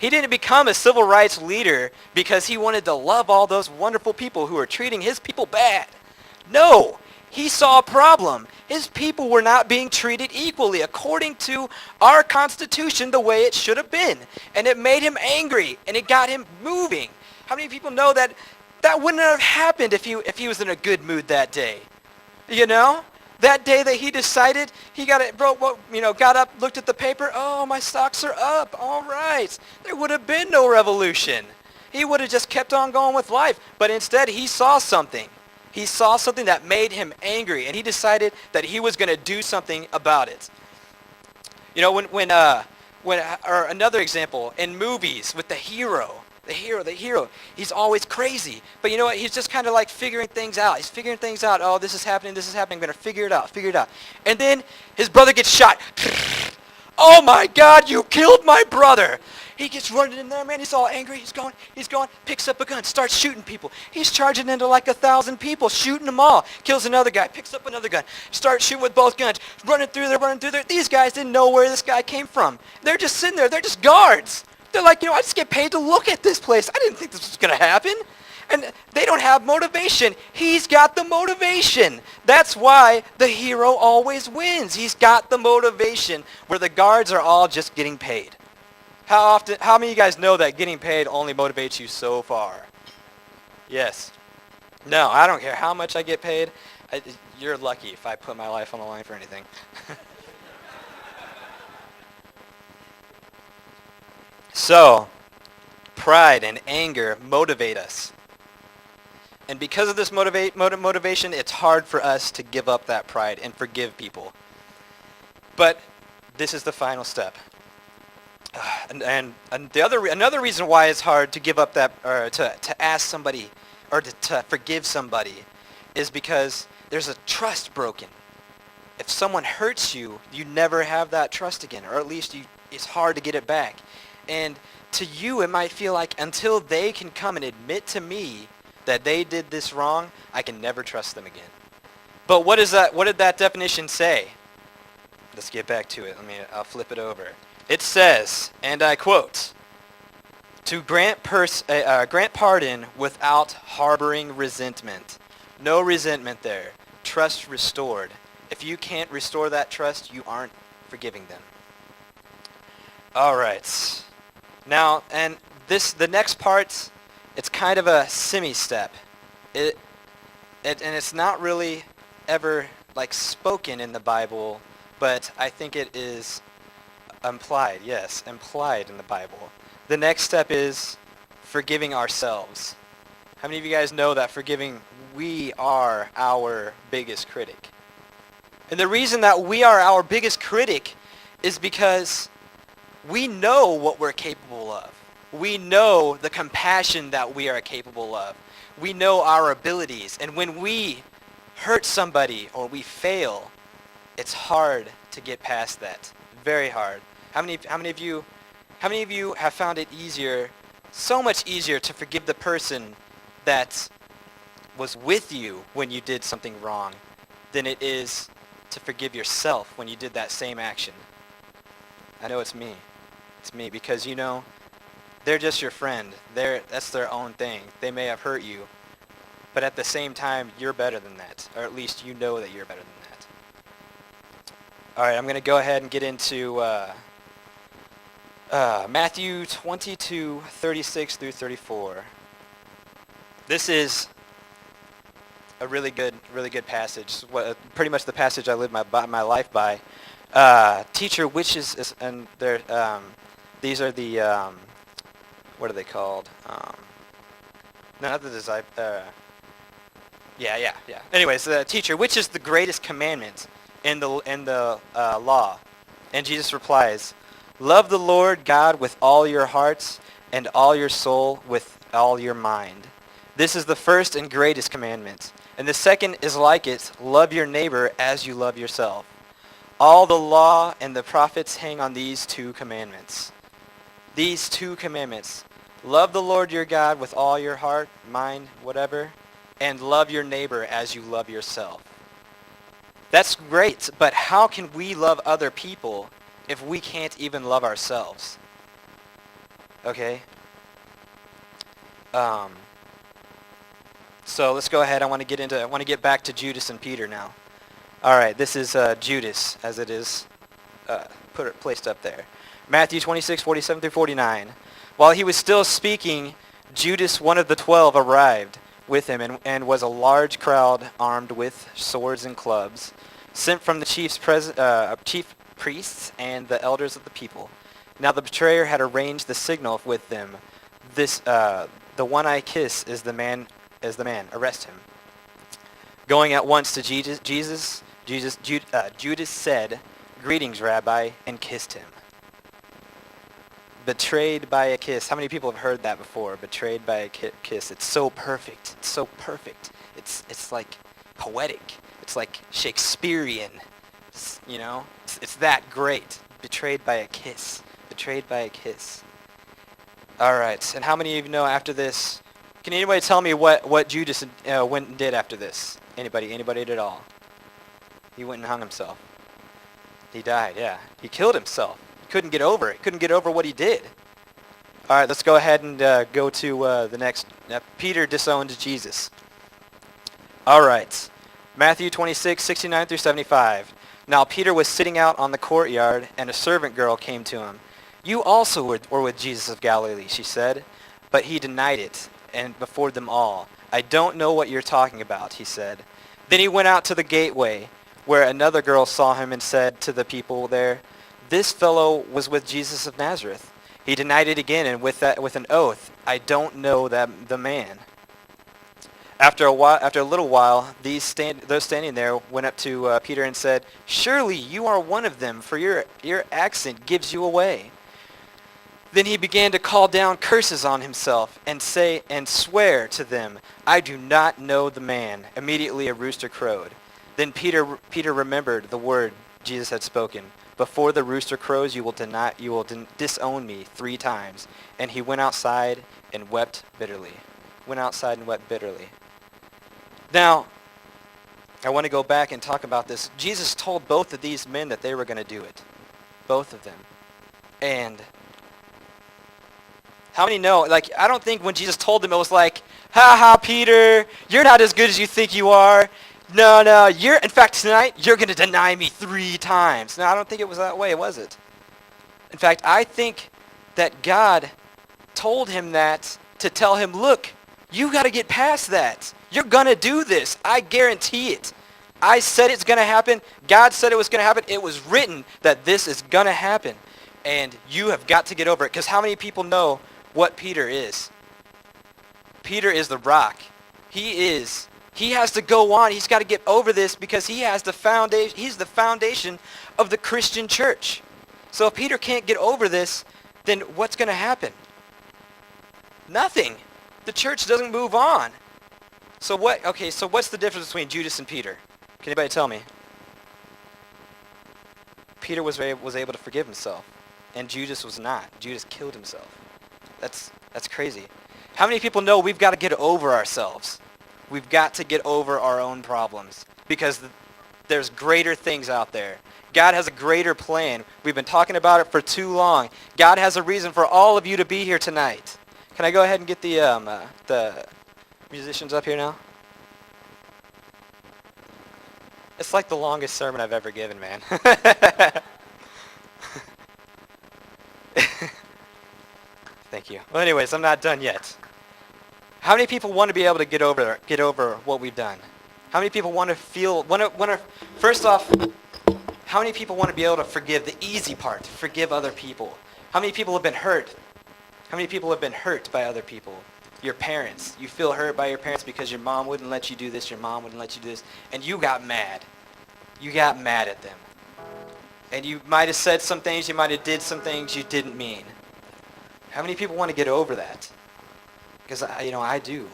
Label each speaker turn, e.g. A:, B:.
A: He didn't become a civil rights leader because he wanted to love all those wonderful people who were treating his people bad. No, he saw a problem. His people were not being treated equally according to our Constitution the way it should have been. And it made him angry, and it got him moving. How many people know that that wouldn't have happened if he was in a good mood that day? You know? That day that he decided, he got up, looked at the paper, oh, my stocks are up, all right. There would have been no revolution. He would have just kept on going with life. But instead, he saw something. He saw something that made him angry, and he decided that he was going to do something about it. You know, or another example, in movies with the hero, he's always crazy. But you know what? He's just kind of like figuring things out. He's figuring things out. Oh, this is happening, I'm going to figure it out. And then his brother gets shot. Oh my God, you killed my brother. He gets running in there, man. He's all angry. He's going, picks up a gun, starts shooting people. He's charging into like 1,000 people, shooting them all. Kills another guy, picks up another gun, starts shooting with both guns, running through there. These guys didn't know where this guy came from. They're just sitting there. They're just guards. They're like, I just get paid to look at this place. I didn't think this was going to happen. And they don't have motivation. He's got the motivation. That's why the hero always wins. He's got the motivation where the guards are all just getting paid. How many of you guys know that getting paid only motivates you so far? Yes. No, I don't care how much I get paid. You're lucky if I put my life on the line for anything. So, pride and anger motivate us. And because of this motivation, it's hard for us to give up that pride and forgive people. But this is the final step. And another reason why it's hard to give up that, or to ask somebody, or to forgive somebody, is because there's a trust broken. If someone hurts you, you never have that trust again, or at least it's hard to get it back. And to you, it might feel like until they can come and admit to me that they did this wrong, I can never trust them again. But what did that definition say? Let's get back to it. I'll flip it over. It says, and I quote, to grant pardon without harboring resentment. No resentment there. Trust restored. If you can't restore that trust, you aren't forgiving them. All right. Now, and the next part, it's kind of a semi-step. And it's not really ever like spoken in the Bible, but I think it is implied in the Bible. The next step is forgiving ourselves. How many of you guys know that we are our biggest critic? And the reason that we are our biggest critic is because we know what we're capable of. We know the compassion that we are capable of. We know our abilities. And when we hurt somebody or we fail, it's hard to get past that. Very hard. How many of you have found it so much easier to forgive the person that was with you when you did something wrong than it is to forgive yourself when you did that same action? I know it's me. It's me because, they're just your friend. That's their own thing. They may have hurt you, but at the same time, you're better than that, or at least you know that you're better than that. All right, I'm going to go ahead and get into Matthew 22, 36 through 34. This is a really good passage. Pretty much the passage I live my life by. Teacher, which is and there. These are the what are they called? Not the disciple. Yeah. Anyways, teacher, which is the greatest commandment in the law? And Jesus replies, love the Lord God with all your hearts and all your soul with all your mind. This is the first and greatest commandment. And the second is like it, love your neighbor as you love yourself. All the law and the prophets hang on these two commandments. These two commandments. Love the Lord your God with all your heart, mind, whatever, and love your neighbor as you love yourself. That's great, but how can we love other people if we can't even love ourselves? Okay? So let's go ahead. I want to get back to Judas and Peter now. All right, this is Judas, as it is placed up there. Matthew 26:47 through 49. While he was still speaking, Judas, one of the 12, arrived with him, and was a large crowd armed with swords and clubs, sent from the chief priests and the elders of the people. Now the betrayer had arranged the signal with them. This, the one I kiss is the man. Arrest him. Going at once to Judas said, "Greetings, Rabbi," and kissed him. Betrayed by a kiss. How many people have heard that before? Betrayed by a kiss. It's so perfect. It's so perfect. It's like poetic. It's like Shakespearean. It's that great. Betrayed by a kiss. Betrayed by a kiss. All right. And how many of you know after this? Can anybody tell me what Judas went and did after this? Anybody at all? He went and hung himself. He died, yeah. He killed himself. He couldn't get over it. Couldn't get over what he did. All right, let's go ahead and go to the next. Peter disowned Jesus. All right. Matthew 26:69 through 75. Now Peter was sitting out on the courtyard, and a servant girl came to him. "You also were with Jesus of Galilee," she said. But he denied it, and before them all. "I don't know what you're talking about," he said. Then he went out to the gateway, where another girl saw him and said to the people there, "This fellow was with Jesus of Nazareth." He denied it again, and with an oath, "I don't know the man." After a little while, those standing there went up to Peter and said, "Surely you are one of them, for your accent gives you away." Then he began to call down curses on himself and swear to them, "I do not know the man." Immediately a rooster crowed. Then Peter remembered the word Jesus had spoken, "Before the rooster crows, you will disown me 3 times." And he went outside and wept bitterly. Now, I want to go back and talk about this. Jesus told both of these men that they were going to do it. Both of them. And how many know, I don't think when Jesus told them it was like, "Ha ha, Peter, you're not as good as you think you are. No, in fact, tonight, you're going to deny me 3 times. No, I don't think it was that way, was it? In fact, I think that God told him that to tell him, "Look, you got to get past that. You're going to do this. I guarantee it. I said it's going to happen. God said it was going to happen. It was written that this is going to happen. And you have got to get over it." Because how many people know what Peter is? Peter is the rock. He has to go on. He's got to get over this because he has the foundation. He's the foundation of the Christian church. So if Peter can't get over this, then what's going to happen? Nothing. The church doesn't move on. So what's the difference between Judas and Peter? Can anybody tell me? Peter was able to forgive himself, and Judas was not. Judas killed himself. That's crazy. How many people know we've got to get over ourselves? We've got to get over our own problems because there's greater things out there. God has a greater plan. We've been talking about it for too long. God has a reason for all of you to be here tonight. Can I go ahead and get the musicians up here now? It's like the longest sermon I've ever given, man. Thank you. Well, anyways, I'm not done yet. How many people want to be able to get over what we've done? How many people want to first off, how many people want to be able to forgive the easy part, forgive other people? How many people have been hurt? How many people have been hurt by other people? Your parents. You feel hurt by your parents because your mom wouldn't let you do this, your mom wouldn't let you do this, and you got mad. You got mad at them. And you might have said some things, you might have did some things you didn't mean. How many people want to get over that? Because I do.